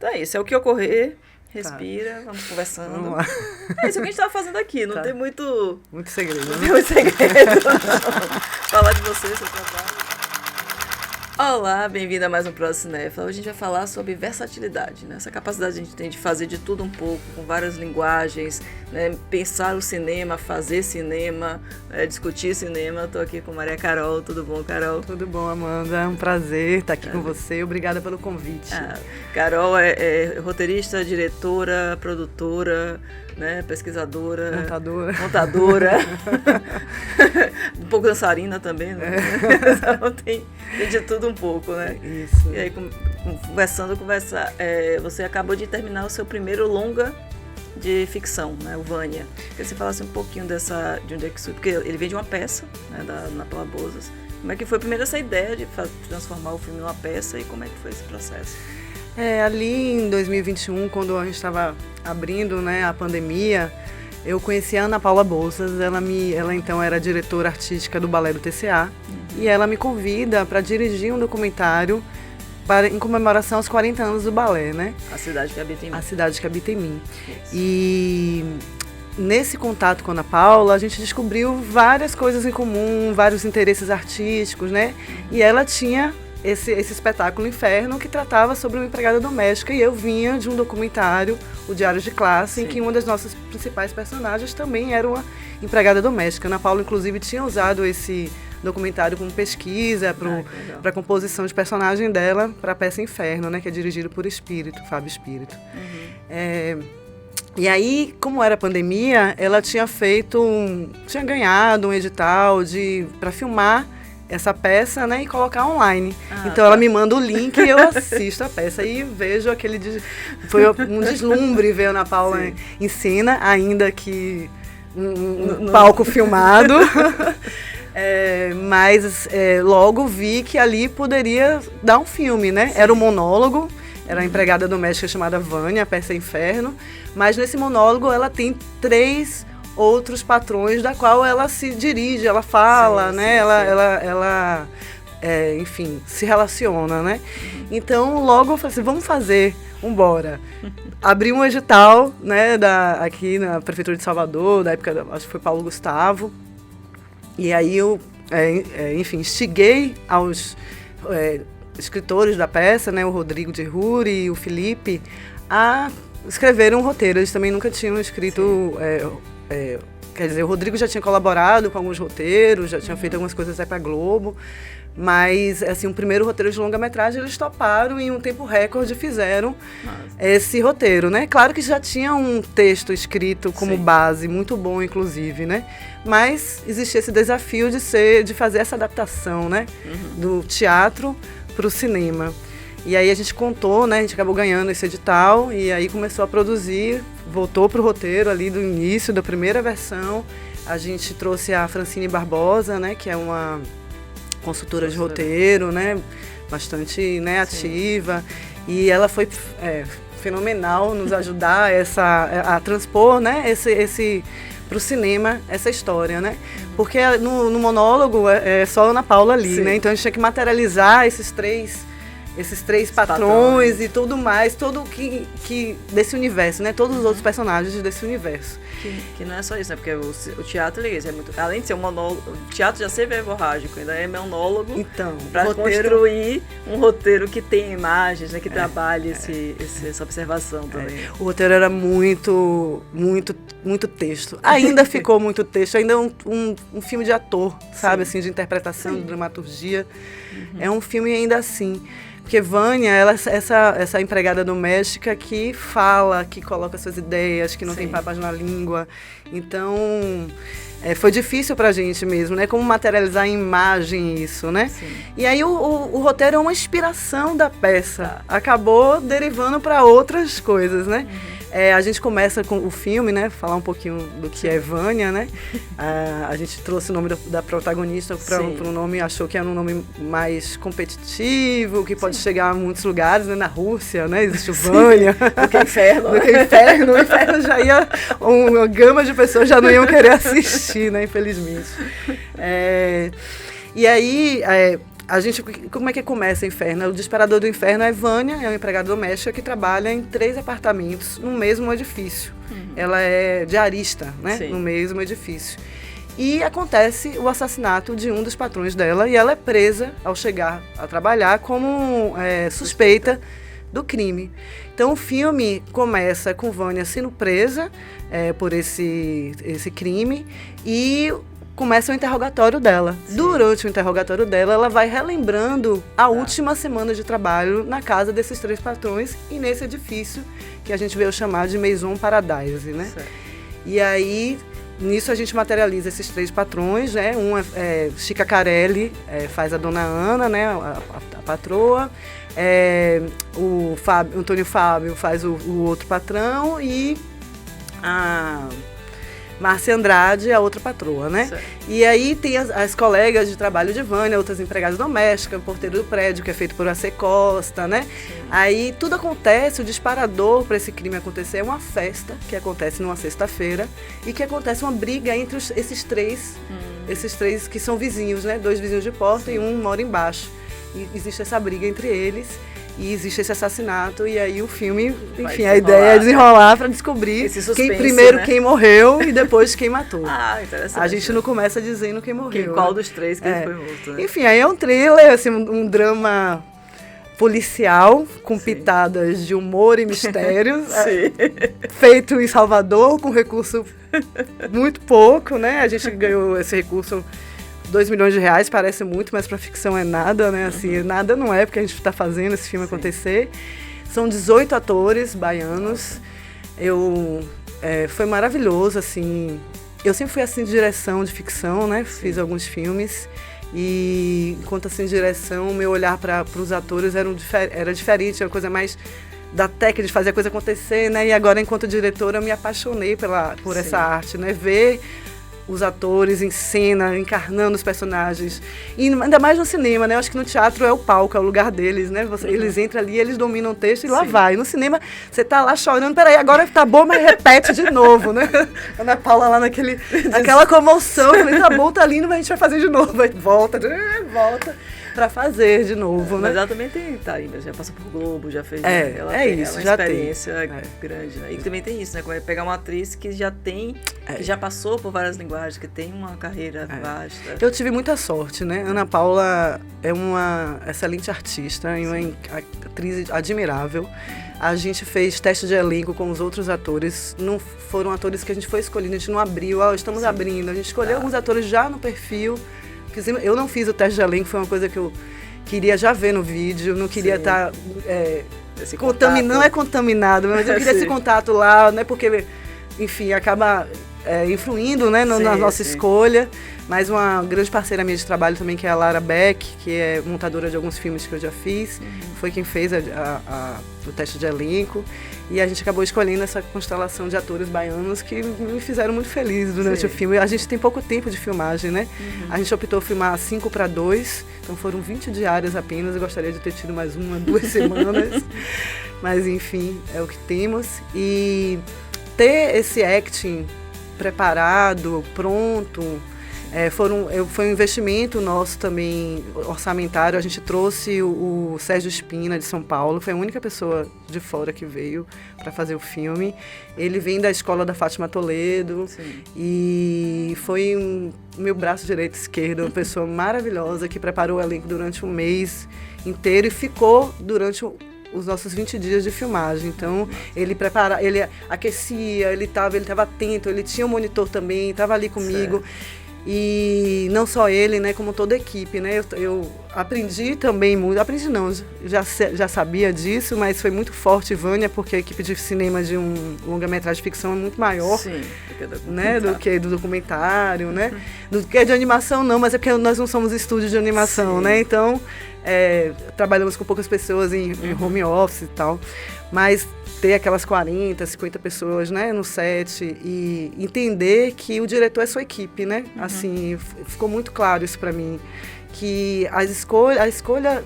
Então é isso, é o que ocorrer, respira, vamos conversando. Vamos lá. É isso que a gente tá fazendo aqui, não tem muito... Muito segredo, Não né? tem muito segredo, não. Falar de você, seu trabalho. Olá, bem-vindo a mais um Prosa Cinéfila. Hoje a gente vai falar sobre versatilidade, né? Essa capacidade que a gente tem de fazer de tudo um pouco, com várias linguagens, né? Pensar o cinema, fazer cinema, discutir cinema. Estou aqui com Maria Carol. Tudo bom, Carol? Tudo bom, Amanda? É um prazer estar aqui com você. Obrigada pelo convite. Carol é roteirista, diretora, produtora, né? Pesquisadora. Montadora. Um pouco dançarina também, né? Então, tem de tudo um pouco, né? Isso. E aí, você acabou de terminar o seu primeiro longa de ficção, né? O Vânia. Queria que você falasse um pouquinho de onde é que surgiu, porque ele vem de uma peça, né? Da Ana Paula Bozas. Como é que foi primeiro essa ideia de transformar o filme numa peça e como é que foi esse processo? Ali em 2021, quando a gente estava abrindo, né, a pandemia, eu conheci a Ana Paula Bozas. Ela então era diretora artística do Balé do TCA. E ela me convida para dirigir um documentário em comemoração aos 40 anos do balé, né? A Cidade que Habita em Mim. A Cidade que Habita em Mim. Isso. E nesse contato com a Ana Paula, a gente descobriu várias coisas em comum, vários interesses artísticos, né? E ela tinha esse espetáculo Inferno, que tratava sobre uma empregada doméstica, e eu vinha de um documentário, o Diário de Classe, Sim. em que uma das nossas principais personagens também era uma empregada doméstica. A Ana Paula, inclusive, tinha usado esse documentário como pesquisa para a composição de personagem dela para a peça Inferno, né, que é dirigido por Fábio Espírito. E aí, como era pandemia, ela tinha ganhado um edital para filmar essa peça, né, e colocar online. Então ela me manda o link e eu assisto a peça e vejo foi um deslumbre ver a Ana Paula em cena, ainda que um palco filmado. Mas logo vi que ali poderia dar um filme, né? Sim. Era um monólogo, era uma empregada doméstica chamada Vânia, a peça Inferno, mas nesse monólogo ela tem 3 outros patrões da qual ela se dirige, ela fala, sim, né? Sim, ela enfim, se relaciona, né? Então logo eu falei assim, vamos fazer, vambora. Abri um edital, né, aqui na Prefeitura de Salvador, da época, acho que foi Paulo Gustavo. E aí eu, enfim, instiguei aos escritores da peça, né, o Rodrigo de Ruri e o Felipe, a escreverem um roteiro. Eles também nunca tinham escrito... quer dizer, o Rodrigo já tinha colaborado com alguns roteiros, já tinha feito algumas coisas para a Globo, mas, assim, um primeiro roteiro de longa-metragem, eles toparam e em um tempo recorde fizeram esse roteiro, né? Claro que já tinha um texto escrito como Sim. base, muito bom, inclusive, né? Mas existia esse desafio de fazer essa adaptação, né? Do teatro para o cinema. E aí a gente contou, né? A gente acabou ganhando esse edital e aí começou a produzir, voltou para o roteiro ali do início, da primeira versão. A gente trouxe a Francine Barbosa, né? Que é uma consultora de roteiro, né? Bastante, né, ativa. E ela foi fenomenal nos ajudar a transpor, né? Para o cinema, essa história, né? Porque no monólogo é só a Ana Paula ali, Sim. né? Então a gente tinha que materializar esses três patrões e tudo mais, todo que desse universo, né? Todos os outros personagens desse universo. Que não é só isso, né? Porque o teatro é muito... Além de ser um monólogo, o teatro já sempre é hemorrágico, ainda é monólogo para construir um roteiro que tem imagens, né? Que trabalhe essa observação também. O roteiro era muito, muito, muito texto. Ainda ficou muito texto, ainda é um filme de ator, sabe? Assim, de interpretação, de dramaturgia. É um filme ainda assim. Porque Vânia, ela essa empregada doméstica que fala, que coloca suas ideias, que não Sim. tem papas na língua. Então, foi difícil pra gente mesmo, né? Como materializar em imagem isso, né? Sim. E aí o roteiro é uma inspiração da peça. Acabou derivando para outras coisas, né? A gente começa com o filme, né? Falar um pouquinho do que é Vânia, né? A gente trouxe o nome da protagonista para um nome, achou que era um nome mais competitivo, que pode chegar a muitos lugares, né? Na Rússia, né? Existe o Vânia. Do que Inferno. Do que Inferno. O Inferno já ia... Uma gama de pessoas já não iam querer assistir, né? Infelizmente. E aí... como é que começa o Inferno? O disparador do Inferno é Vânia, é uma empregada doméstica que trabalha em 3 apartamentos no mesmo edifício. Ela é diarista, né? Sim. No mesmo edifício. E acontece o assassinato de um dos patrões dela e ela é presa ao chegar a trabalhar como suspeita do crime. Então o filme começa com Vânia sendo presa por esse crime e começa o interrogatório dela. Sim. Durante o interrogatório dela, ela vai relembrando a última semana de trabalho na casa desses 3 patrões e nesse edifício que a gente veio chamar de Maison Paradise, né? Certo. E aí, nisso a gente materializa esses 3 patrões, né? Um Chica Carelli, faz a Dona Ana, né? A patroa. O Antônio Fábio faz o outro patrão e a Márcia Andrade, a outra patroa, né? Certo. E aí tem as colegas de trabalho de Vânia, outras empregadas domésticas, o porteiro do prédio, que é feito por AC Costa, né? Sim. Aí tudo acontece, o disparador para esse crime acontecer é uma festa, que acontece numa sexta-feira, e que acontece uma briga entre esses três que são vizinhos, né? 2 vizinhos de porta. Sim. E um mora embaixo. E existe essa briga entre eles. E existe esse assassinato, e aí o filme, enfim, a ideia é desenrolar para descobrir quem morreu e depois quem matou. Interessante. A gente não começa dizendo quem morreu. Qual dos 3 que foi morto, né? Enfim, aí é um thriller, assim, um drama policial, com pitadas de humor e mistério, feito em Salvador, com recurso muito pouco, né? A gente ganhou esse recurso... 2 milhões de reais, parece muito, mas para ficção é nada, né? Assim, nada não é, porque a gente está fazendo esse filme acontecer. São 18 atores baianos. Foi maravilhoso, assim. Eu sempre fui assim de direção de ficção, né? Fiz alguns filmes. E enquanto assim de direção, o meu olhar para os atores era diferente, era uma coisa mais da técnica de fazer a coisa acontecer, né? E agora, enquanto diretora, eu me apaixonei por essa arte, né? Ver os atores em cena, encarnando os personagens. E ainda mais no cinema, né? Eu acho que no teatro é o palco, é o lugar deles, né? Eles entram ali, eles dominam o texto e lá vai. No cinema, você tá lá chorando, peraí, agora tá bom, mas repete de novo, né? Ana Paula lá naquela comoção, falei, tá bom, tá lindo, mas a gente vai fazer de novo. Aí volta para fazer de novo, né? Mas ela também já passou por Globo, já fez... Ela tem uma experiência grande, né? E também tem isso, né? Como é pegar uma atriz que já tem, que já passou por várias linguagens, que tem uma carreira vasta. Eu tive muita sorte, né? Ana Paula é uma excelente artista e uma atriz admirável. A gente fez teste de elenco com os outros atores. Não foram atores que a gente foi escolhendo, a gente não abriu, estamos abrindo. A gente escolheu alguns atores já no perfil. Eu não fiz o teste de elenco, foi uma coisa que eu queria já ver no vídeo, não queria estar não é contaminado, mas eu queria esse contato lá, né? Porque, enfim, acaba influindo, né, na nossa escolha. Mas uma grande parceira minha de trabalho também, que é a Lara Beck, que é montadora de alguns filmes que eu já fiz, foi quem fez o teste de elenco. E a gente acabou escolhendo essa constelação de atores baianos que me fizeram muito feliz durante o filme. A gente tem pouco tempo de filmagem, né? A gente optou filmar 5:2, então foram 20 diárias apenas. Eu gostaria de ter tido mais 1, 2 semanas. Mas, enfim, é o que temos. E ter esse acting preparado, pronto... Foi um investimento nosso também, orçamentário. A gente trouxe o Sérgio Espina, de São Paulo. Foi a única pessoa de fora que veio para fazer o filme. Ele vem da escola da Fátima Toledo. Sim. E foi meu braço direito e esquerdo, uma pessoa maravilhosa que preparou o elenco durante um mês inteiro e ficou durante os nossos 20 dias de filmagem. Então, ele aquecia, ele estava atento, ele tinha um monitor também, estava ali comigo. Certo. E não só ele, né, como toda a equipe, né? Eu aprendi também muito, já sabia disso, mas foi muito forte, Vânia, porque a equipe de cinema de um longa-metragem de ficção é muito maior, do que do documentário, né? Do que de animação não, mas é porque nós não somos estúdio de animação, né? Então, trabalhamos com poucas pessoas em home office e tal, mas ter aquelas 40, 50 pessoas, né, no set e entender que o diretor é sua equipe, né? Assim, ficou muito claro isso para mim, que a escolha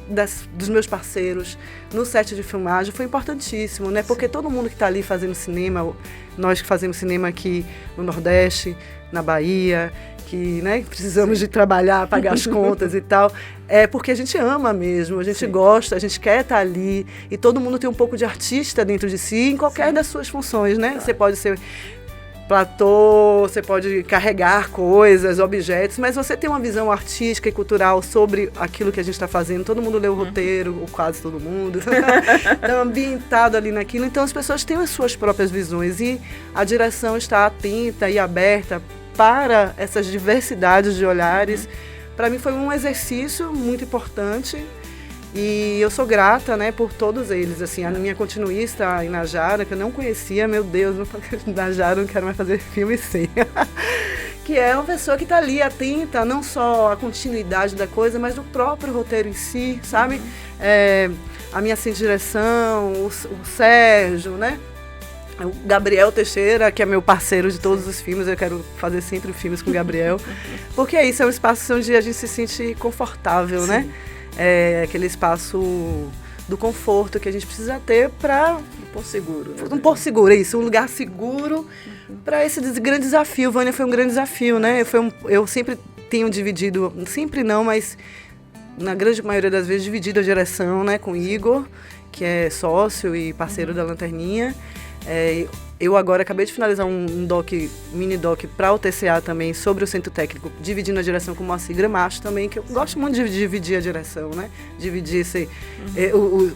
dos meus parceiros no set de filmagem foi importantíssimo, né? Porque todo mundo que está ali fazendo cinema, nós que fazemos cinema aqui no Nordeste, na Bahia, que, né, precisamos de trabalhar, pagar as contas e tal. É porque a gente ama mesmo, a gente gosta, a gente quer estar ali. E todo mundo tem um pouco de artista dentro de si, em qualquer das suas funções, né? Você pode ser platô, você pode carregar coisas, objetos, mas você tem uma visão artística e cultural sobre aquilo que a gente está fazendo. Todo mundo lê o roteiro, ou quase todo mundo. Então, ambientado ali naquilo. Então, as pessoas têm as suas próprias visões e a direção está atenta e aberta para essas diversidades de olhares. Para mim, foi um exercício muito importante. E eu sou grata, né, por todos eles, assim, a minha continuista, a Inajara, que eu não conhecia, meu Deus, Inajara, não quero mais fazer filme sem, que é uma pessoa que está ali atenta, não só à continuidade da coisa, mas no próprio roteiro em si, sabe? A minha assistente de direção, o Sérgio, né? O Gabriel Teixeira, que é meu parceiro de todos os filmes, eu quero fazer sempre filmes com o Gabriel, porque é isso, é um espaço onde a gente se sente confortável, né? É aquele espaço do conforto que a gente precisa ter para um porto seguro. Né? Um porto seguro, é isso, um lugar seguro para esse grande desafio. Vânia foi um grande desafio, né? Eu sempre tenho dividido, sempre não, mas na grande maioria das vezes dividido a direção, né, com o Igor, que é sócio e parceiro da Lanterninha. Eu agora acabei de finalizar um mini doc para o TCA também sobre o Centro Técnico, dividindo a direção com o Moacir Gramacho também, que eu gosto muito de dividir a direção, né? Dividir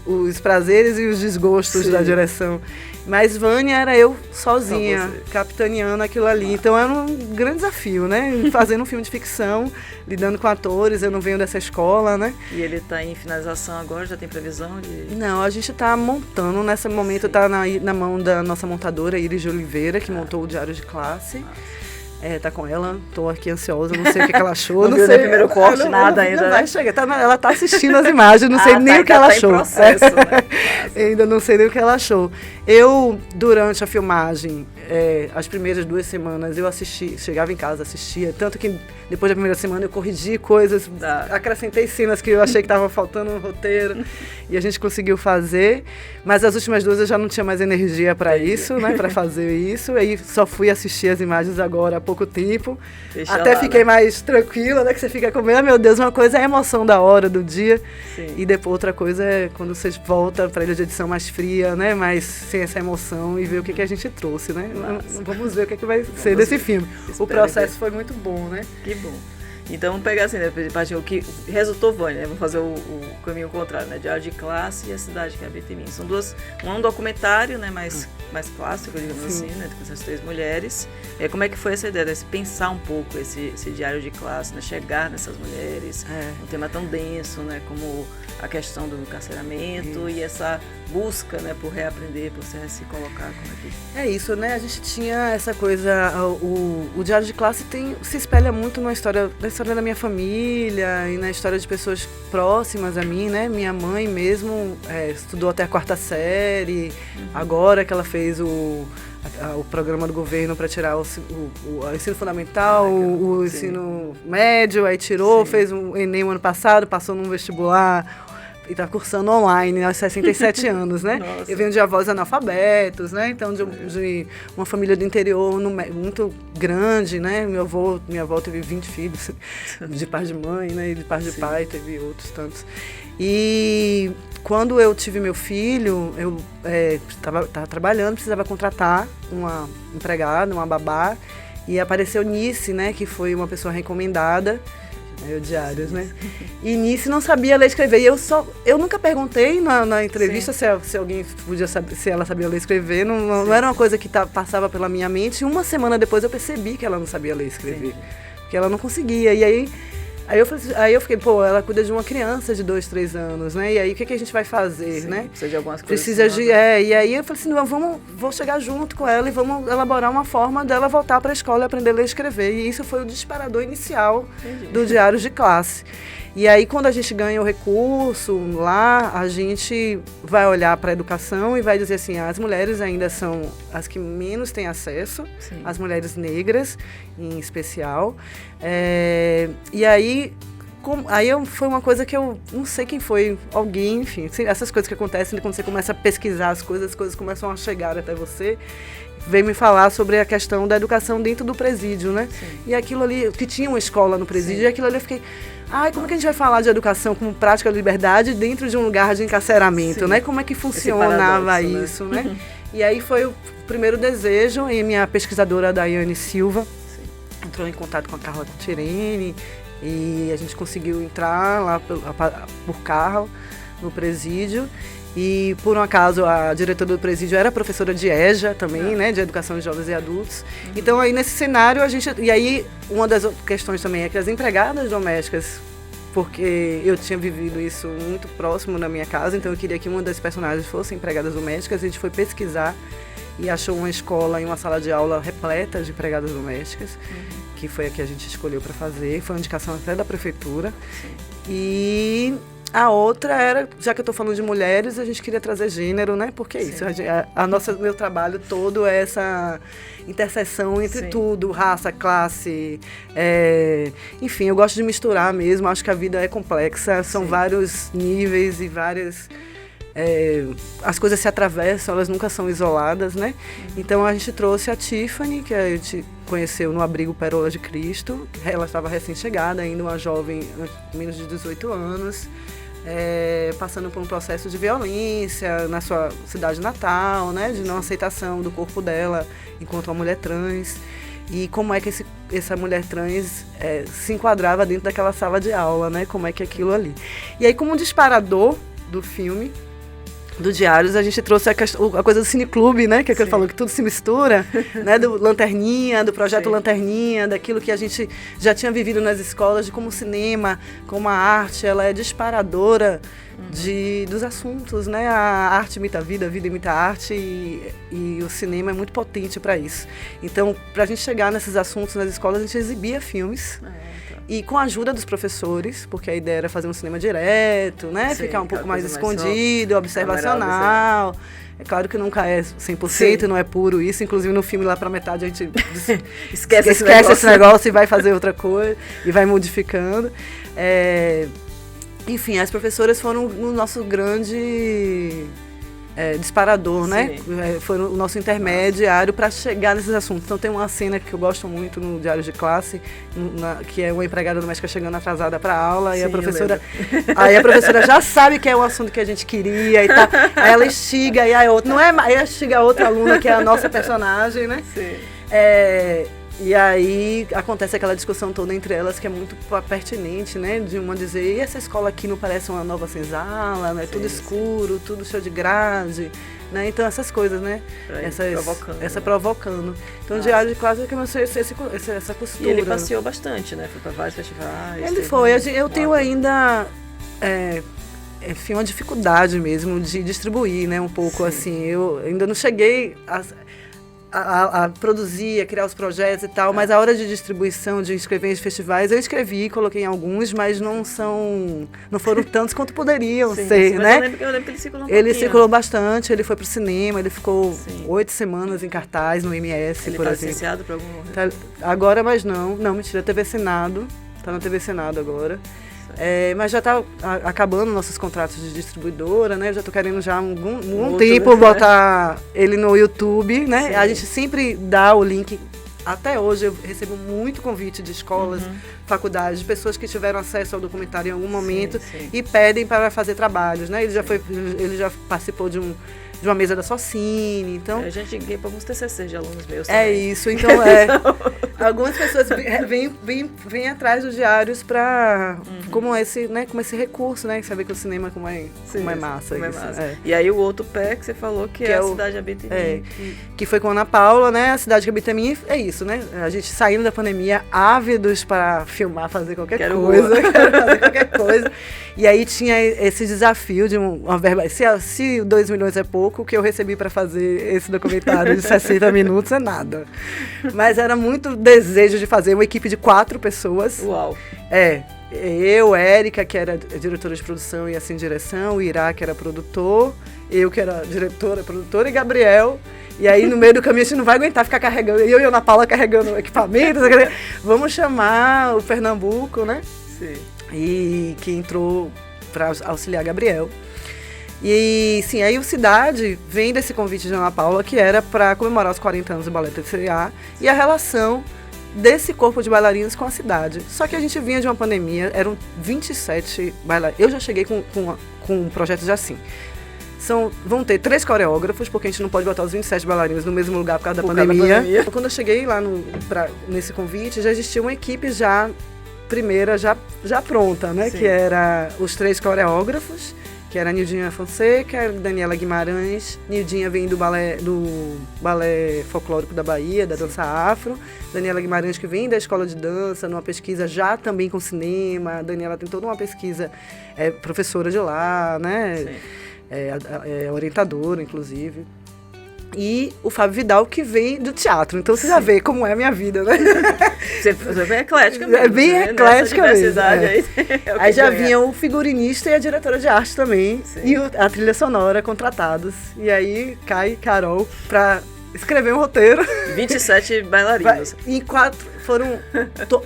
os prazeres e os desgostos da direção. Mas Vânia era eu sozinha, capitaneando aquilo ali. Então era um grande desafio, né? Fazendo um filme de ficção, lidando com atores, eu não venho dessa escola, né? E ele está em finalização agora, já tem previsão de... Não, a gente está montando, nesse momento está na mão da nossa montadora, Iris de Oliveira, que montou o Diário de Classe. Tá com ela, tô aqui ansiosa, não sei o que ela achou. Não sei o primeiro corte, nada ainda. Não vai chegar, ela tá assistindo as imagens, não sei nem o que ela achou. Em processo, né? Ainda não sei nem o que ela achou. Eu, durante a filmagem, as primeiras 2 semanas, eu chegava em casa, assistia, tanto que depois da primeira semana eu corrigi coisas, acrescentei cenas que eu achei que estavam faltando no roteiro, e a gente conseguiu fazer, mas as últimas 2 eu já não tinha mais energia para isso, né, para fazer isso, aí só fui assistir as imagens agora há pouco tempo, fiquei mais tranquila, né, que você fica com medo, meu Deus, uma coisa é a emoção da hora, do dia, e depois outra coisa é quando você volta para a ilha de edição mais fria, né, mais sem essa emoção, e ver o que a gente trouxe, né. Vamos ver o que vai ser desse filme. O processo foi muito bom, né? Que bom. Então vamos pegar assim, né, o que resultou Vânia, né? Vamos fazer o caminho contrário, né? Diário de Classe e A Cidade que Habita em Mim. São um documentário, né, mais clássico, digamos assim, né, com essas 3 mulheres. Como é que foi essa ideia, né? Pensar um pouco esse diário de classe, né? Chegar nessas mulheres, um tema tão denso, né, como a questão do encarceramento e essa busca, né, por reaprender, por se colocar. É isso, né? A gente tinha essa coisa, o Diário de Classe se espelha muito na história da minha família e na história de pessoas próximas a mim, né? Minha mãe mesmo estudou até a 4ª série, agora que ela fez o programa do governo para tirar o ensino fundamental, o ensino médio, aí tirou, fez um Enem o ano passado, passou num vestibular e está cursando online aos 67 anos, né? Nossa. Eu venho de avós analfabetos, né? Então, de uma família do interior muito grande, né? Minha avó teve 20 filhos, de pai de mãe, né? E de pai de pai, teve outros tantos. E quando eu tive meu filho, eu estava trabalhando, precisava contratar uma empregada, uma babá, e apareceu Nice, né? Que foi uma pessoa recomendada. Diários, né? E Nice não sabia ler e escrever. E eu nunca perguntei na entrevista se alguém podia saber, se ela sabia ler e escrever. Não era uma coisa que passava pela minha mente. Uma semana depois eu percebi que ela não sabia ler e escrever. Porque ela não conseguia. E aí eu fiquei, ela cuida de uma criança de 2, 3 anos, né? E aí o que a gente vai fazer, né? Precisa de algumas coisas. E aí eu falei assim, vou chegar junto com ela e vamos elaborar uma forma dela voltar para a escola e aprender a ler e escrever. E isso foi o disparador inicial do Diário de Classe. E aí, quando a gente ganha o recurso lá, a gente vai olhar para a educação e vai dizer assim, as mulheres ainda são as que menos têm acesso, as mulheres negras em especial. E aí, foi uma coisa que eu não sei quem foi, alguém, enfim, essas coisas que acontecem quando você começa a pesquisar as coisas começam a chegar até você. Veio me falar sobre a questão da educação dentro do presídio, né? Sim. E aquilo ali, que tinha uma escola no presídio, e aquilo ali eu fiquei, como que a gente vai falar de educação como prática da liberdade dentro de um lugar de encarceramento, Sim. né? Como é que funcionava isso, né? E aí foi o primeiro desejo, e minha pesquisadora Daiane Silva entrou em contato com a Carla Tirene, e a gente conseguiu entrar lá por carro no presídio. E, por um acaso, a diretora do presídio era professora de EJA também, né, de Educação de Jovens e Adultos. Então, aí nesse cenário, e aí, uma das questões também é que as empregadas domésticas, porque eu tinha vivido isso muito próximo na minha casa, então eu queria que uma das personagens fosse empregadas domésticas, a gente foi pesquisar e achou uma escola e uma sala de aula repleta de empregadas domésticas, que foi a que a gente escolheu para fazer, foi uma indicação até da prefeitura. E a outra era, já que eu estou falando de mulheres, a gente queria trazer gênero, né? Porque é isso, meu trabalho todo é essa interseção entre tudo, raça, classe, enfim, eu gosto de misturar mesmo, acho que a vida é complexa, são vários níveis e várias... as coisas se atravessam, elas nunca são isoladas, né? Então a gente trouxe a Tiffany, que a gente conheceu no abrigo Pérola de Cristo. Ela estava recém-chegada, ainda uma jovem, menos de 18 anos, passando por um processo de violência na sua cidade natal, né? De não aceitação do corpo dela enquanto uma mulher trans. E como é que essa mulher trans se enquadrava dentro daquela sala de aula, né? Como é que aquilo ali. E aí, como um disparador do filme, do Diários, a gente trouxe a coisa do cineclube, né? Que é que eu falo que tudo se mistura, né? Do Lanterninha, do projeto Lanterninha, daquilo que a gente já tinha vivido nas escolas, de como o cinema, como a arte, ela é disparadora dos assuntos, né? A arte imita a vida imita a arte e o cinema é muito potente para isso. Então, para a gente chegar nesses assuntos nas escolas, a gente exibia filmes. E com a ajuda dos professores, porque a ideia era fazer um cinema direto, né? Ficar um pouco mais escondido, observacional. É claro que nunca é 100%, não é puro isso. Inclusive no filme lá pra metade a gente esquece esse negócio e vai fazer outra coisa e vai modificando. Enfim, as professoras foram o nosso grande disparador, né? Foi o nosso intermediário para chegar nesses assuntos. Então tem uma cena que eu gosto muito no Diário de Classe, que é uma empregada doméstica chegando atrasada para a aula, e a professora já sabe que é o assunto que a gente queria e tal. Aí ela instiga, e a outra, não é, aí instiga a outra aluna, que é a nossa personagem, né? Sim. E aí acontece aquela discussão toda entre elas, que é muito pertinente, né? De uma dizer, e essa escola aqui não parece uma nova senzala, né? Tudo escuro, tudo cheio de grade, né? Então essas coisas, né? Provocando. Então o Diário de Classe é que começou essa costura. E ele passeou bastante, né? Foi para vários festivais. Ele foi. Eu tenho ainda... enfim, uma dificuldade mesmo de distribuir, né? Um pouco assim. Eu ainda não cheguei a produzir, a criar os projetos e tal, mas a hora de distribuição, de inscrever em festivais, eu escrevi, coloquei em alguns, mas não foram tantos quanto poderiam ser, né? Eu lembro que ele circulou Ele circulou bastante, ele foi pro cinema, ele ficou 8 semanas em cartaz no MS, por exemplo. Ele tá licenciado para algum... Agora, mas não, mentira, TV Senado, tá na TV Senado agora. Mas já está acabando nossos contratos de distribuidora, né? Eu já estou querendo já há algum tempo botar ele no YouTube, né? A gente sempre dá o link. Até hoje eu recebo muito convite de escolas, faculdades, de pessoas que tiveram acesso ao documentário em algum momento e pedem para fazer trabalhos, né? Ele já participou de uma mesa da Socine, então... A gente ganha para alguns TCCs de alunos meus também. É isso, então algumas pessoas vêm atrás dos diários para como esse recurso, né? Saber que o cinema como é massa. E aí o outro pé que você falou que é a Cidade Habita em Mim. Que foi com a Ana Paula, né? A Cidade que Habita em Mim é isso, né? A gente saindo da pandemia, ávidos para filmar, fazer qualquer coisa. E aí tinha esse desafio de uma verba. Se 2 milhões é pouco, o que eu recebi para fazer esse documentário de 60 minutos é nada. Mas era muito desejo de fazer uma equipe de 4 pessoas. Uau! Eu, Érica, que era diretora de produção e assim direção, o Irá, que era produtor, eu, que era diretora, produtora, e Gabriel. E aí, no meio do caminho, a gente não vai aguentar ficar carregando, eu e a Ana Paula carregando equipamentos. Vamos chamar o Pernambuco, né? Sim. e que entrou para auxiliar Gabriel. E sim, aí o Cidade vem desse convite de Ana Paula, que era para comemorar os 40 anos do Balé TCA e a relação desse corpo de bailarinos com a cidade. Só que a gente vinha de uma pandemia, eram 27 bailarinos. Eu já cheguei com um projeto de assim. Vão ter 3 coreógrafos, porque a gente não pode botar os 27 bailarinos no mesmo lugar por causa da pandemia. Quando eu cheguei lá nesse convite, já existia uma equipe primeira já pronta, né? Sim. Que era os 3 coreógrafos, que era a Nildinha Fonseca, a Daniela Guimarães. Nildinha vem do balé folclórico da Bahia, da dança afro. Daniela Guimarães, que vem da escola de dança, numa pesquisa já também com cinema. A Daniela tem toda uma pesquisa, professora de lá, né? Sim. Orientadora, inclusive. E o Fábio Vidal, que vem do teatro. Então você já vê como é a minha vida, né? Você é bem eclética mesmo. É bem eclética mesmo. Aí já ganha. vinha o figurinista e a diretora de arte também. Sim. E a trilha sonora contratados. E aí cai Carol pra escrever um roteiro. 27 bailarinos. E 4 foram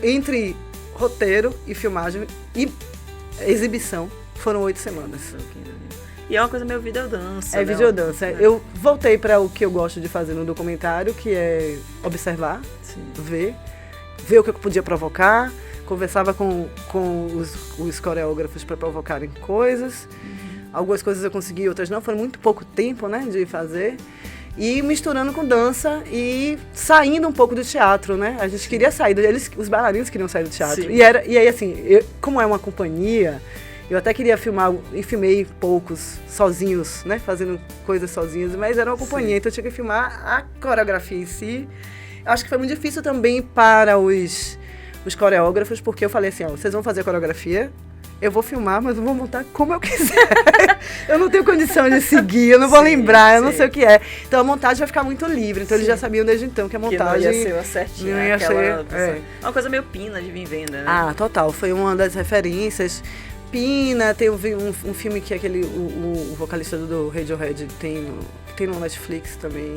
entre roteiro e filmagem e exibição. Foram 8 semanas. E é uma coisa meio videodança. É videodança. Eu voltei para o que eu gosto de fazer no documentário, que é observar, ver o que eu podia provocar. Conversava com os coreógrafos para provocarem coisas. Algumas coisas eu consegui, outras não. Foram muito pouco tempo, né, de fazer. E misturando com dança e saindo um pouco do teatro, né? A gente queria sair, os bailarinos queriam sair do teatro. E aí, assim, como é uma companhia... Eu até queria filmar, e filmei poucos, sozinhos, né? Fazendo coisas sozinhos, mas era uma companhia, então eu tinha que filmar a coreografia em si. Acho que foi muito difícil também para os coreógrafos, porque eu falei assim, vocês vão fazer a coreografia, eu vou filmar, mas eu vou montar como eu quiser. Eu não tenho condição de seguir, eu não vou lembrar, eu não sei o que é. Então a montagem vai ficar muito livre, então eles já sabiam desde então que a montagem... Que não ia ser uma certinha, não ia ser, uma coisa meio Pina de Vem Venda, né? Ah, total, foi uma das referências... Pina, tem um filme que o vocalista do Radiohead tem no Netflix também.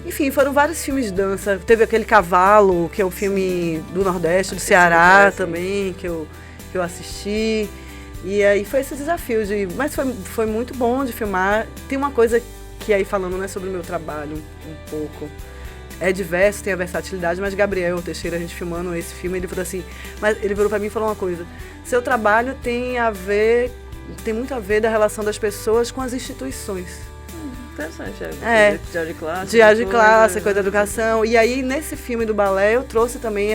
Enfim, foram vários filmes de dança. Teve aquele Cavalo, que é um filme do Nordeste, do Ceará também, que eu assisti. E aí foi esse desafio mas foi muito bom de filmar. Tem uma coisa que aí falando, né, sobre o meu trabalho um pouco. É diverso, tem a versatilidade, mas Gabriel Teixeira, a gente filmando esse filme, ele falou assim, mas ele virou pra mim e falou uma coisa, seu trabalho tem muito a ver da relação das pessoas com as instituições. Interessante, diário de classe. Diário de classe, coisa da educação. E aí, nesse filme do balé, eu trouxe também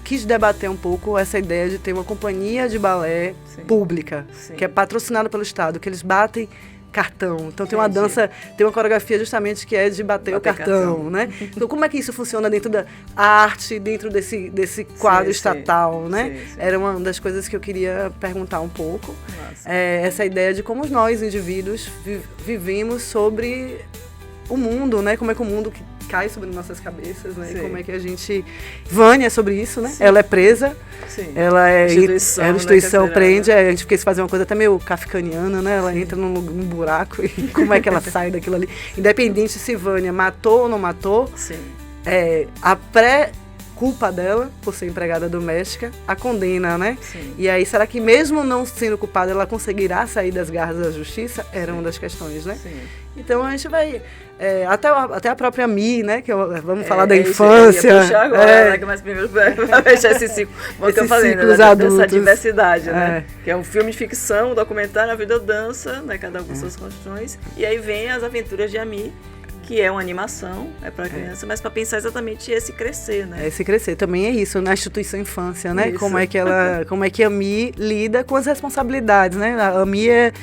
quis debater um pouco essa ideia de ter uma companhia de balé pública, que é patrocinada pelo Estado, que eles batem cartão. Então tem uma dança, tem uma coreografia justamente que é de bater o cartão, né? Então como é que isso funciona dentro da arte, dentro desse quadro estatal, né? Era uma das coisas que eu queria perguntar um pouco. Essa ideia de como nós, indivíduos, vivemos sobre o mundo, né? Como é que o mundo cai sobre nossas cabeças, né? E como é que a gente... Vânia é sobre isso, né? Ela é presa. Sim. Ela é instituição, né? Prende. A gente quis fazer uma coisa até meio kafkaniana, né? Ela entra num buraco e como é que ela sai daquilo ali. Independente se Vânia matou ou não matou, a culpa dela, por ser empregada doméstica, a condena, né? Sim. E aí, será que mesmo não sendo culpada, ela conseguirá sair das garras da justiça? Era uma das questões, né? Sim. Então, a gente vai... até a própria Mi, né? Vamos falar da infância. Eu ia puxar agora, né? Mas primeiro vai fechar esse ciclo. Como eu falei, né? Dessa diversidade, né? Que é um filme de ficção, um documentário, a vida dança, né? Cada um com suas construções. E aí vem as aventuras de Ami, que é uma animação, para criança, mas para pensar exatamente esse crescer, né? Esse crescer também é isso, na instituição infância, né? Isso. Como é que a Mi lida com as responsabilidades, né? A Mi é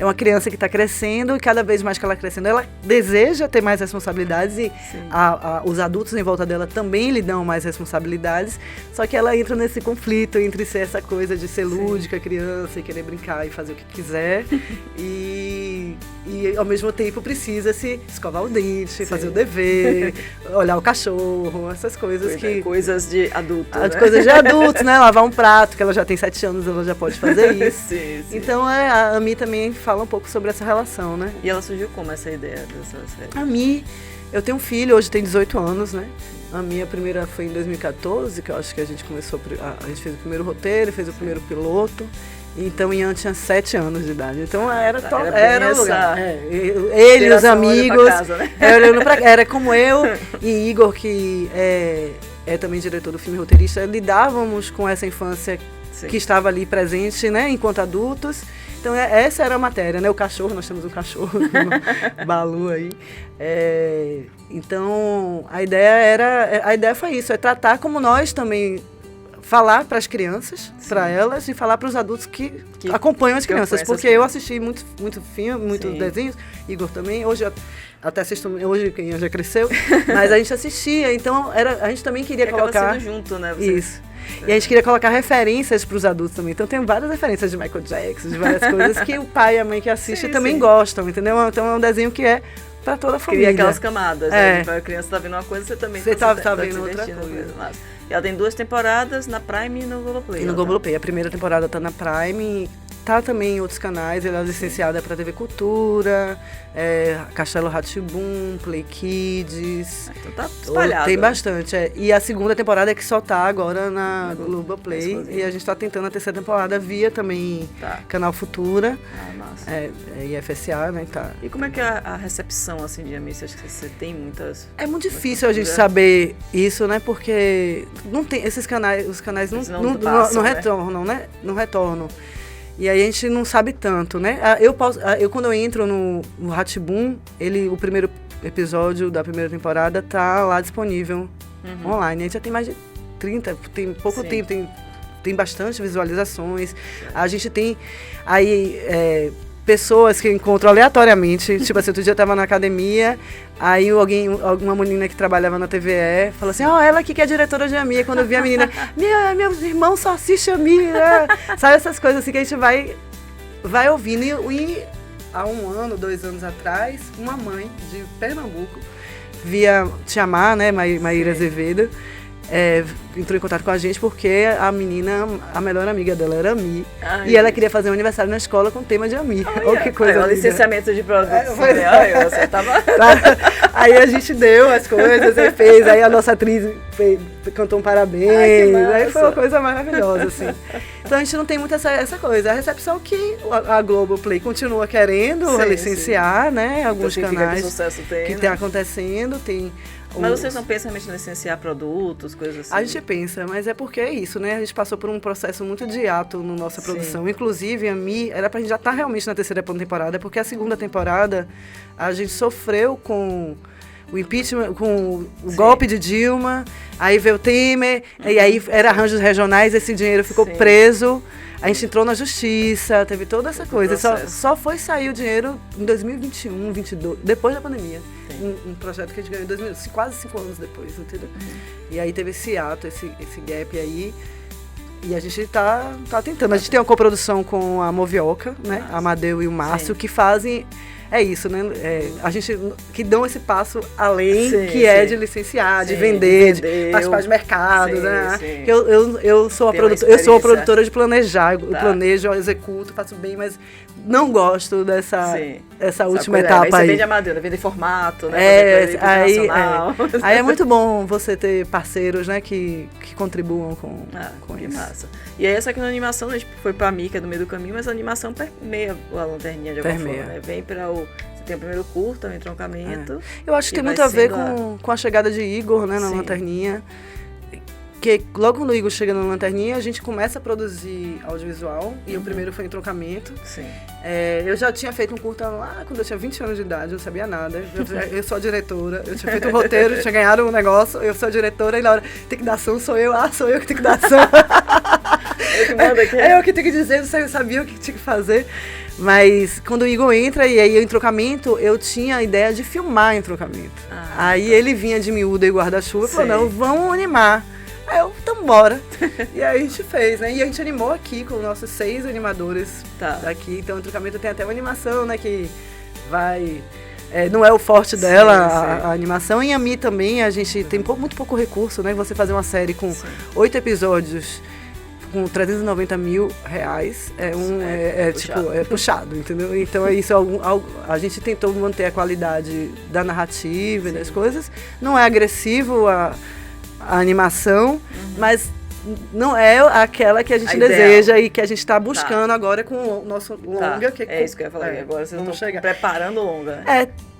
uma criança que está crescendo e cada vez mais que ela crescendo, ela deseja ter mais responsabilidades e os adultos em volta dela também lhe dão mais responsabilidades, só que ela entra nesse conflito entre ser essa coisa de ser lúdica, criança, e querer brincar e fazer o que quiser e ao mesmo tempo precisa se escovar o dente, fazer o dever, olhar o cachorro, essas coisas coisas de adulto, né? Coisas de adulto, né? Lavar um prato, que ela já tem 7 anos, ela já pode fazer isso. Sim. Então a Ami também fala um pouco sobre essa relação, né? E ela surgiu como essa ideia dessa série? A Mi, Eu tenho um filho, hoje tem 18 anos, né? A minha primeira foi em 2014, que eu acho que a gente começou, a gente fez o primeiro roteiro, fez o primeiro piloto. Então, Ian tinha 7 anos de idade. Então, era o lugar. Ele, os amigos. Casa, né? Era como eu e Igor, que é também diretor do filme roteirista, lidávamos com essa infância que estava ali presente, né, enquanto adultos. Então, essa era a matéria, né? O cachorro, nós temos um cachorro, Balu aí. Então, a ideia foi isso, é tratar como nós também, falar para as crianças, para elas, e falar para os adultos que acompanham as crianças. Porque eu assisti muito filme, muitos desenhos, Igor também, hoje até assisto, hoje quem já cresceu, mas a gente assistia, então a gente também queria colocar... junto, né? Isso. E a gente queria colocar referências para os adultos também. Então tem várias referências de Michael Jackson, de várias coisas que o pai e a mãe que assistem também gostam, entendeu? Então é um desenho que é para toda a família. Cria aquelas camadas, né? A criança tá vendo uma coisa, você também tá vendo outra coisa. E ela tem 2 temporadas na Prime e no Globoplay. E no Globoplay. A primeira temporada tá na Prime, tá também em outros canais. Ela é licenciada para TV Cultura, Castelo Rá-Tim-Bum, Play Kids. Então tá espalhado. Tem bastante. E a segunda temporada é que só tá agora na Globoplay. E a gente tá tentando a terceira temporada via também Canal Futura. Massa. E FSA, né? Tá. E como é que é a recepção, assim, de Amici? Acho que você tem muitas... É muito difícil a gente saber isso, né? Porque não tem, os canais não retornam, né? Não retornam. E aí a gente não sabe tanto, né? Eu quando eu entro no Rá-Tim-Bum, o primeiro episódio da primeira temporada tá lá disponível online. A gente já tem mais de 30, tem pouco tempo, tem bastante visualizações. A gente tem aí pessoas que eu encontro aleatoriamente. Tipo assim, outro dia eu tava na academia, aí alguma menina que trabalhava na TVE falou assim, ela aqui que é diretora de Ami. Quando eu vi a menina, meu irmão só assiste Ami, né? Sabe essas coisas assim que a gente vai ouvindo. E há 1 ano, 2 anos atrás, uma mãe de Pernambuco, via Tia Má, né, Maíra Azevedo, entrou em contato com a gente porque a menina, a melhor amiga dela era Ami. E ela queria fazer um aniversário na escola com tema de Ami. Olha que coisa. O licenciamento de produtos. Você tava... Aí a gente deu as coisas, e fez. Aí a nossa atriz cantou um parabéns. Aí foi uma coisa maravilhosa, assim. Então a gente não tem muito essa coisa. A recepção que a Globoplay continua querendo licenciar, né? Alguns canais que tem acontecendo, Mas vocês não pensam realmente em licenciar produtos, coisas assim? A gente pensa, mas é porque é isso, né? A gente passou por um processo muito de hiato na nossa produção. Inclusive, a Mi, era pra gente já estar realmente na terceira temporada, porque a segunda temporada a gente sofreu com o impeachment, com o golpe de Dilma, aí veio o Temer, e aí era arranjos regionais, esse dinheiro ficou preso. A gente entrou na justiça, teve toda essa coisa. Só foi sair o dinheiro em 2021, 2022, depois da pandemia. Um projeto que a gente ganhou em 2000, quase 5 anos depois, entendeu? E aí teve esse ato, esse gap aí. E a gente tá tentando. A gente tem uma coprodução com a Movioca, né? A Amadeu e o Márcio, que fazem... É isso, né? A gente que dão esse passo além, de licenciar, de vender, de participar de mercado, né? Eu sou a produtora de planejar, eu planejo, eu executo, faço bem, mas não gosto dessa última etapa aí. Você vende Amadeu, vende formato, né? Aí é muito bom você ter parceiros, né, que contribuam com isso. Massa. E aí essa aqui na animação, a gente foi pra Mica do meio do caminho, mas a animação permeia a lanterninha de alguma forma, né? Vem para você tem o primeiro curta, o entroncamento. Eu acho que tem muito a ver com a chegada de Igor, né, na lanterninha. Porque logo quando o Igor chega na lanterninha, a gente começa a produzir audiovisual. E o primeiro foi entroncamento. Eu já tinha feito um curta lá quando eu tinha 20 anos de idade, eu não sabia nada. Eu sou a diretora, eu tinha feito um roteiro, tinha ganhado um negócio, eu sou a diretora, e na hora tem que dar ação, sou eu que tenho que dar ação. Eu que tenho que dizer, eu sabia o que tinha que fazer. Mas quando o Igor entra, e aí o entroncamento, eu tinha a ideia de filmar entroncamento. Aí ele vinha de miúda e guarda-chuva e falou, não, vamos animar. Aí eu, então bora. E aí a gente fez, né? E a gente animou aqui com os nossos 6 animadores daqui. Então o entroncamento tem até uma animação, né? Que vai... não é o forte dela, a animação. E a Mi também, a gente tem muito pouco recurso, né? Você fazer uma série com 8 episódios, com R$390 mil, puxado. É puxado, entendeu? Então isso a gente tentou manter a qualidade da narrativa e das coisas. Não é agressivo a animação, mas não é aquela que a gente deseja e que a gente está buscando agora com o nosso longa. Que é isso que eu ia falar. Agora vocês estão preparando o longa.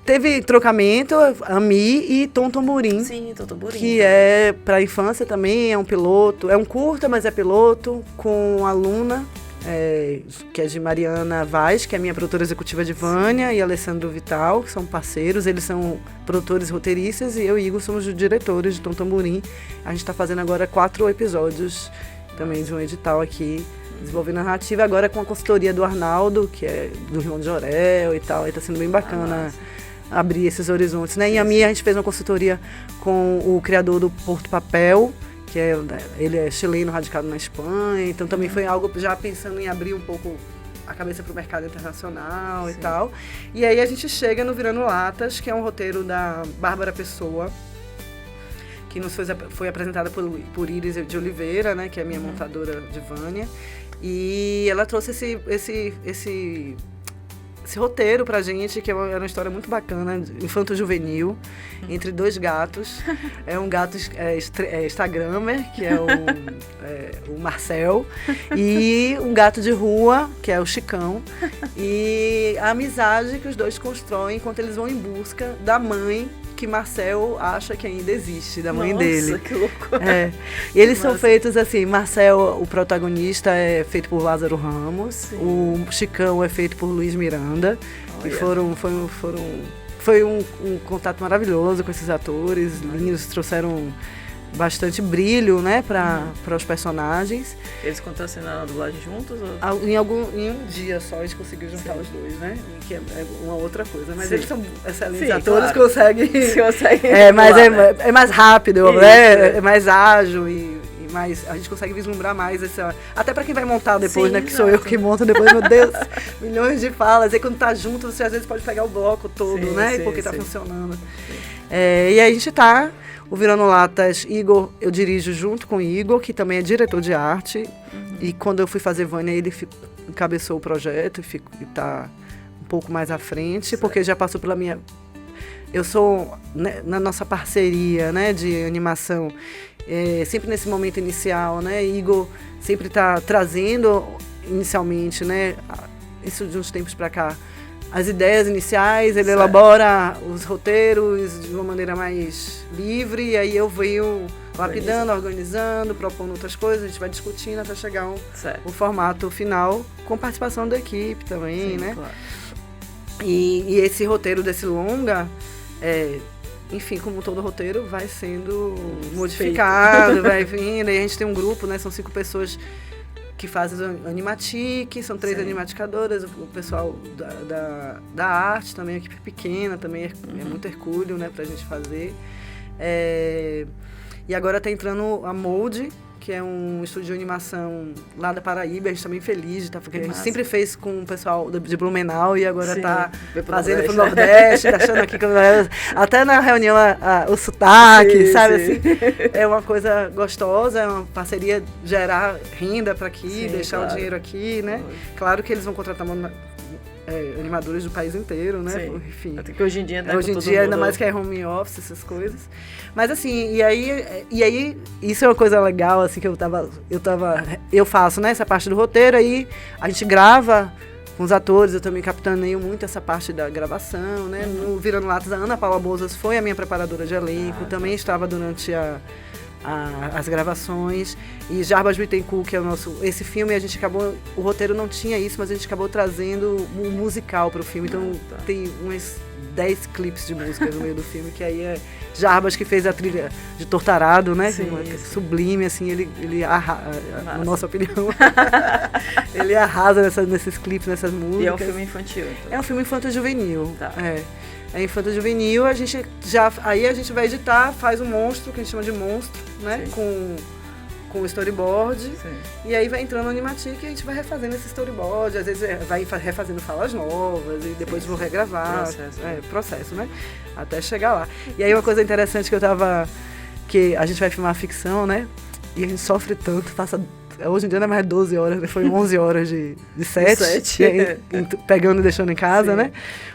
Teve trocamento, Ami e Tom Tamborim. Sim, Tom Tamborim. Que é para infância também, é um piloto. É um curta, mas é piloto, com a Luna, que é de Mariana Vaz, que é a minha produtora executiva de Vânia, e Alessandro Vital, que são parceiros. Eles são produtores e roteiristas, e eu e Igor somos os diretores de Tom Tamborim. A gente está fazendo agora 4 episódios também de um edital aqui, desenvolvendo a narrativa, agora com a consultoria do Arnaldo, que é do Irmão de Jorel e tal, e está sendo bem bacana abrir esses horizontes, né? E a gente fez uma consultoria com o criador do Porto Papel, que ele é chileno, radicado na Espanha, então também foi algo já pensando em abrir um pouco a cabeça para o mercado internacional e tal. E aí a gente chega no Virando Latas, que é um roteiro da Bárbara Pessoa, que nos foi apresentada por Iris de Oliveira, né, que é a minha montadora de Vânia, e ela trouxe esse roteiro pra gente, que era uma história muito bacana, infanto-juvenil, entre 2 gatos. É um gato instagramer, que é o Marcel, e um gato de rua, que é o Chicão, e a amizade que os dois constroem enquanto eles vão em busca da mãe que Marcel acha que ainda existe, da mãe dele. Nossa, que louco. E eles são feitos assim, Marcel, o protagonista, é feito por Lázaro Ramos, sim. O Chicão é feito por Luiz Miranda, e foi um contato maravilhoso com esses atores, lindos, trouxeram bastante brilho, né, para os personagens. Eles contracenaram a dublagem juntos? Ou? Em um dia só a gente conseguiu juntar os dois, né? Que é uma outra coisa. Mas eles são excelentes atores, claro. Conseguem. É mais rápido, né? É mais ágil e mais. A gente consegue vislumbrar mais essa. Até para quem vai montar depois, né? Que sou eu que monto depois, meu Deus, milhões de falas. E quando tá junto, você às vezes pode pegar o bloco todo, né? Porque tá funcionando. E aí a gente tá. O Virando Latas, Igor, eu dirijo junto com o Igor, que também é diretor de arte. E quando eu fui fazer Vânia, ele encabeçou o projeto e está um pouco mais à frente, porque já passou pela minha... Eu sou, né, na nossa parceria, né, de animação, sempre nesse momento inicial, né, Igor sempre está trazendo inicialmente, né, isso de uns tempos para cá, as ideias iniciais, ele elabora os roteiros de uma maneira mais livre, e aí eu venho lapidando, organizando, propondo outras coisas, a gente vai discutindo até chegar o formato final, com participação da equipe também, né? Claro. E esse roteiro desse longa, enfim, como todo roteiro, vai sendo modificado, vai vindo, e a gente tem um grupo, né? São 5 pessoas que fazem Animatic, são 3 animaticadoras, o pessoal da arte também, a equipe pequena também, é muito hercúleo, né, pra gente fazer. E agora tá entrando a Molde, que é um estúdio de animação lá da Paraíba, a gente tá bem feliz, porque a gente sempre fez com o pessoal de Blumenau e agora tá fazendo pro Nordeste, tá achando aqui, até na reunião o sotaque, sabe, assim, é uma coisa gostosa, é uma parceria, gerar renda para aqui, deixar o dinheiro aqui, né, claro que eles vão contratar animadores do país inteiro, né? Enfim. Até que hoje em dia, ainda mais que é home office, essas coisas. Mas assim, e aí isso é uma coisa legal, assim, que eu faço, né? Essa parte do roteiro, aí a gente grava com os atores, eu também capitaneio muito essa parte da gravação, né? No Virando Latas, a Ana Paula Bouzas foi a minha preparadora de elenco, também estava durante as gravações, e Jarbas Bittencourt, que é esse filme, a gente acabou, o roteiro não tinha isso, mas a gente acabou trazendo um musical para o filme, então tem uns 10 clipes de músicas no meio do filme, que aí é Jarbas que fez a trilha de Tortarado, né? Sublime, assim, ele arrasa, na nossa opinião, ele arrasa nesses clipes, nessas músicas. E é um filme infantil? Então. É um filme infanto-juvenil, É infanto-juvenil, a gente vai editar, faz um monstro, que a gente chama de monstro, né? Com o storyboard. Sim. E aí vai entrando no Animatic e a gente vai refazendo esse storyboard. Às vezes vai refazendo falas novas e depois vou regravar. Processo, né? Até chegar lá. E aí uma coisa interessante que a gente vai filmar ficção, né? E a gente sofre tanto, hoje em dia não é mais 12 horas, né? Foi 11 horas de set. E aí, pegando e deixando em casa, né?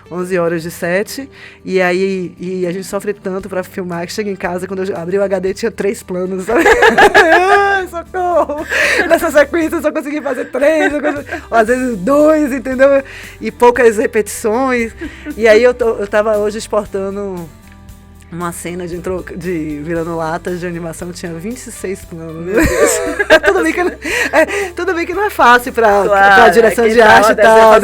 11 horas de set. E aí a gente sofre tanto pra filmar que chega em casa, quando eu abri o HD, tinha 3 planos, sabe? Ai, socorro! Nessa sequência eu só consegui fazer 3, ou às vezes 2, entendeu? E poucas repetições. E aí eu tava hoje exportando uma cena de virando latas de animação, tinha 26 planos. Meu Deus. Tudo bem que não é fácil pra direção de arte e tal.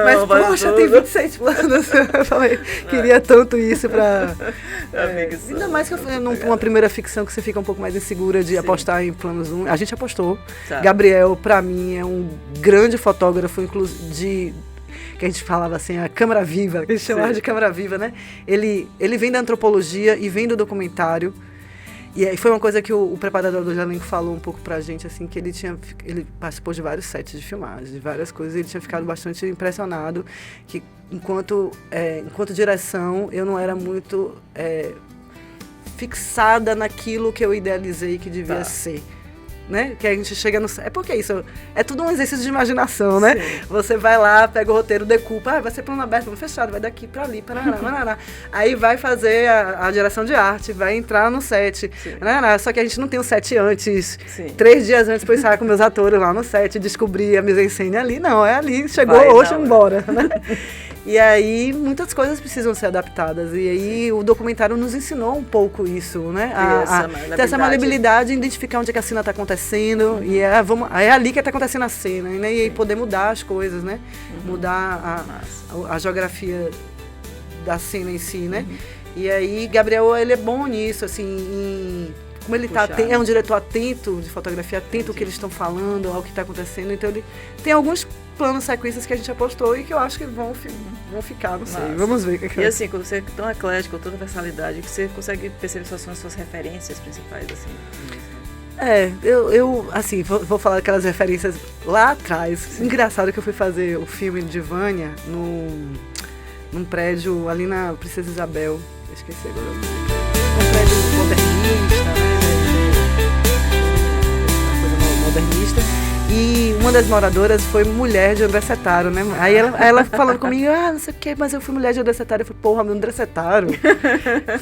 Mas, poxa, tem 26 planos. Eu falei, queria tanto isso pra... ainda mais que numa primeira ficção que você fica um pouco mais insegura de apostar em planos 1. A gente apostou. Tá. Gabriel, pra mim, é um grande fotógrafo, inclusive que a gente falava assim, a câmera viva, que a gente chamava de câmera viva, né? Ele vem da antropologia e vem do documentário. E aí foi uma coisa que o preparador do elenco falou um pouco pra gente, assim, que ele participou de vários sets de filmagem, de várias coisas, e ele tinha ficado bastante impressionado que enquanto direção eu não era muito fixada naquilo que eu idealizei que devia ser. Né? Que a gente chega no... É porque isso é tudo um exercício de imaginação, né? Sim. Você vai lá, pega o roteiro, decupa, vai ser plano aberto, plano fechado, vai daqui pra ali, parará. Aí vai fazer a direção de arte, vai entrar no set. Só que a gente não tem o set antes. Sim. 3 dias antes pra eu ensaiar com meus atores lá no set, descobrir a mise-en-scène ali. Não, é ali, chegou hoje, embora. Né? E aí, muitas coisas precisam ser adaptadas. E aí, o documentário nos ensinou um pouco isso, né? Ter essa maleabilidade, identificar onde é que a cena está acontecendo. E é ali que está acontecendo a cena. Né? E aí, poder mudar as coisas, né? Mudar a geografia da cena em si, né? E aí, Gabriel, ele é bom nisso, assim, como ele é um diretor atento de fotografia, atento ao que eles estão falando, ao que está acontecendo. Então, ele tem alguns planos, sequências que a gente apostou e que eu acho que vão ficar, não sei. Vamos ver o que é. E assim, quando você é tão eclético, toda versalidade, que você consegue perceber quais são as suas referências principais, assim. Eu assim, vou falar aquelas referências lá atrás. Sim. Engraçado que eu fui fazer o filme de Vânia num prédio ali na Princesa Isabel. Esqueci agora. Um prédio modernista, né? Uma coisa modernista. E uma das moradoras foi mulher de André Setaro, né? Aí ela falando comigo, não sei o quê, mas eu fui mulher de André Setaro. Eu falei, porra, André Setaro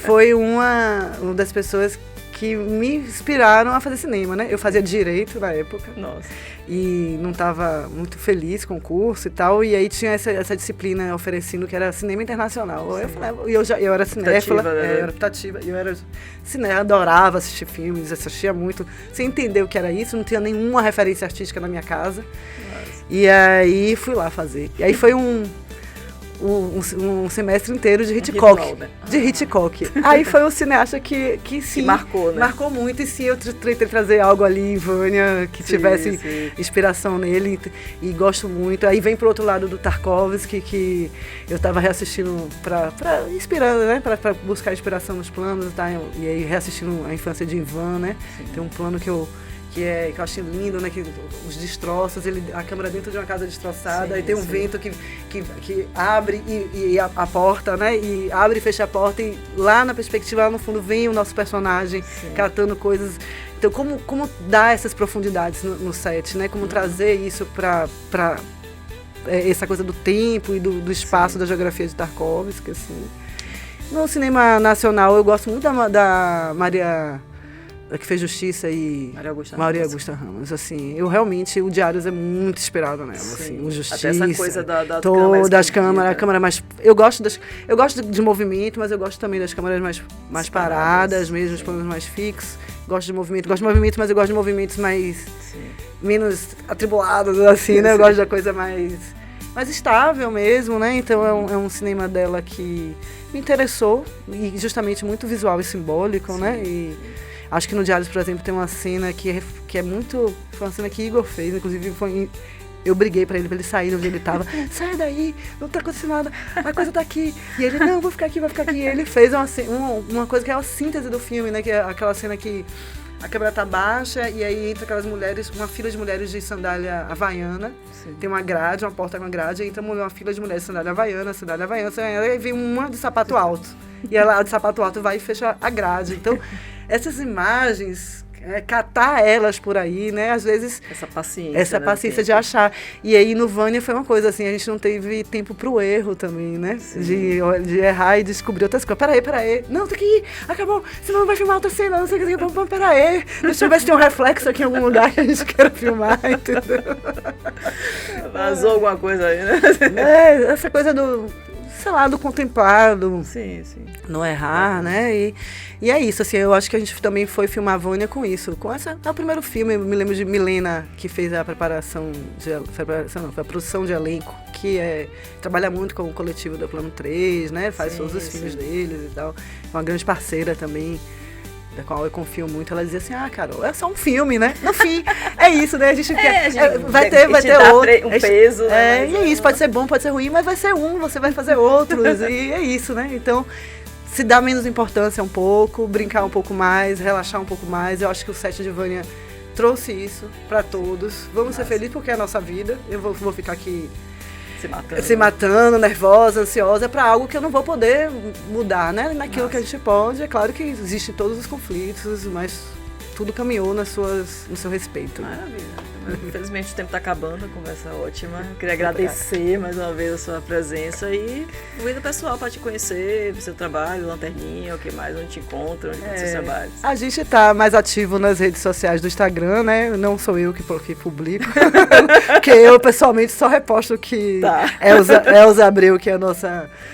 foi uma das pessoas que me inspiraram a fazer cinema, né? Eu fazia direito na época. Nossa. E não estava muito feliz com o curso e tal. E aí tinha essa disciplina oferecendo que era cinema internacional. Sim. Eu falei, eu era cinéfila, eu era optativa, eu era cinéfila, adorava assistir filmes, assistia muito, sem entender o que era isso, não tinha nenhuma referência artística na minha casa. Nossa. E aí fui lá fazer. E aí foi um semestre inteiro de Hitchcock. De Hitchcock. Aí foi um cineasta que sim, que marcou, né? Marcou muito. E sim, eu tentei trazer algo ali em Vânia que tivesse inspiração nele. E gosto muito. Aí vem pro outro lado do Tarkovsky, que eu tava reassistindo inspirando, né? Pra buscar inspiração nos planos, tá? E aí reassistindo a infância de Ivan, né? Sim. Tem um plano que eu achei lindo, né? Que os destroços, a câmera dentro de uma casa destroçada, aí tem um vento que abre e a porta, né? E abre e fecha a porta, e lá na perspectiva, lá no fundo, vem o nosso personagem catando coisas. Então, como dar essas profundidades no set, né? Como trazer isso para essa coisa do tempo e do espaço, da geografia de Tarkovsky, assim. No cinema nacional, eu gosto muito da Maria... que fez Justiça e Maria Augusta Ramos, assim, eu realmente, o Diários é muito inspirado nela, assim, o Justiça, até essa coisa das câmeras, a câmera mais, eu gosto de movimento, mas eu gosto também das câmeras mais paradas, mesmo os planos mais fixos, gosto de movimento, mas eu gosto de movimentos menos atribulados, assim, né, eu gosto da coisa mais estável mesmo, né, então é um cinema dela que me interessou, e justamente muito visual e simbólico, né, e acho que no Diários, por exemplo, tem uma cena que é muito... Foi uma cena que Igor fez, inclusive eu briguei pra ele sair de onde ele tava. Sai daí, não tá acontecendo nada, a coisa tá aqui. E ele, não, vou ficar aqui. E ele fez uma coisa que é a síntese do filme, né? Que é aquela cena que a câmera tá baixa e aí entra aquelas mulheres, uma fila de mulheres de sandália havaiana. Sim. Tem uma grade, uma porta com uma grade, aí entra uma fila de mulheres de sandália havaiana, e aí vem uma de sapato alto. E ela, de sapato alto, vai e fecha a grade. Então, essas imagens, catar elas por aí, né? Às vezes... Essa paciência. Essa paciência de achar. E aí no Vânia foi uma coisa assim, a gente não teve tempo pro erro também, né? De errar e descobrir outras coisas. Peraí. Não, tem que ir. Acabou. Senão não vai filmar outra cena. Não sei o que. Peraí. Deixa eu ver se tem um reflexo aqui em algum lugar que a gente queira filmar, entendeu? Vazou alguma coisa aí, né? Essa coisa do... sei lá, do contemplado. Sim. Não errar, né? E é isso, assim, eu acho que a gente também foi filmar a Vânia com isso. Com é o primeiro filme, eu me lembro de Milena, que fez a produção de elenco, que trabalha muito com o coletivo do Plano 3, né? Faz todos os filmes deles e tal. Uma grande parceira também, da qual eu confio muito. Ela dizia assim, Carol, é só um filme, né? No fim, é isso, né? A gente vai ter outro. Um peso, né? E é isso, pode ser bom, pode ser ruim, mas vai ser você vai fazer outros. E é isso, né? Então, se dar menos importância um pouco, brincar um pouco mais, relaxar um pouco mais. Eu acho que o set de Vânia trouxe isso pra todos. Vamos ser felizes porque é a nossa vida. Eu vou ficar aqui se matando, nervosa, ansiosa, para algo que eu não vou poder mudar, né? Naquilo que a gente pode. É claro que existem todos os conflitos, mas tudo caminhou no seu respeito. Maravilha. Infelizmente o tempo está acabando, a conversa ótima. Eu queria agradecer mais uma vez a sua presença e convido o pessoal para te conhecer, o seu trabalho, Lanterninha, o que mais, onde te encontra, onde você trabalha. A gente está mais ativo nas redes sociais do Instagram, né? Não sou eu que publico, porque eu pessoalmente só reposto que Elza Abreu, que é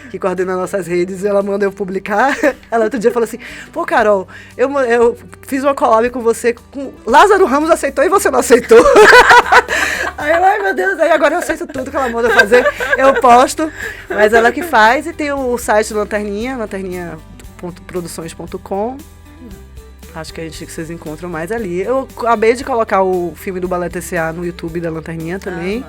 que coordena nossas redes, ela manda eu publicar. Ela outro dia falou assim, pô, Carol, eu fiz uma collab com você, com Lázaro Ramos aceitou e você não aceitou. Aí eu, ai meu Deus, aí agora eu aceito tudo que ela manda fazer, eu posto, mas ela que faz. E tem o site do lanterninha.produções.com. Acho que vocês encontram mais ali. Eu acabei de colocar o filme do Balé TCA no YouTube da Lanterninha também,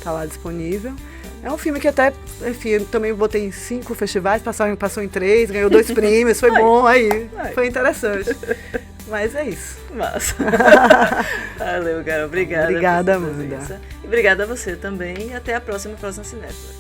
tá lá disponível. É um filme que até, enfim, eu também botei em 5 festivais, passou em 3, ganhou 2 prêmios, foi bom aí, foi interessante. Mas é isso. Massa. Valeu, cara. Obrigada. Obrigada, Amanda. E obrigada a você também. E até a próxima Cinéfila.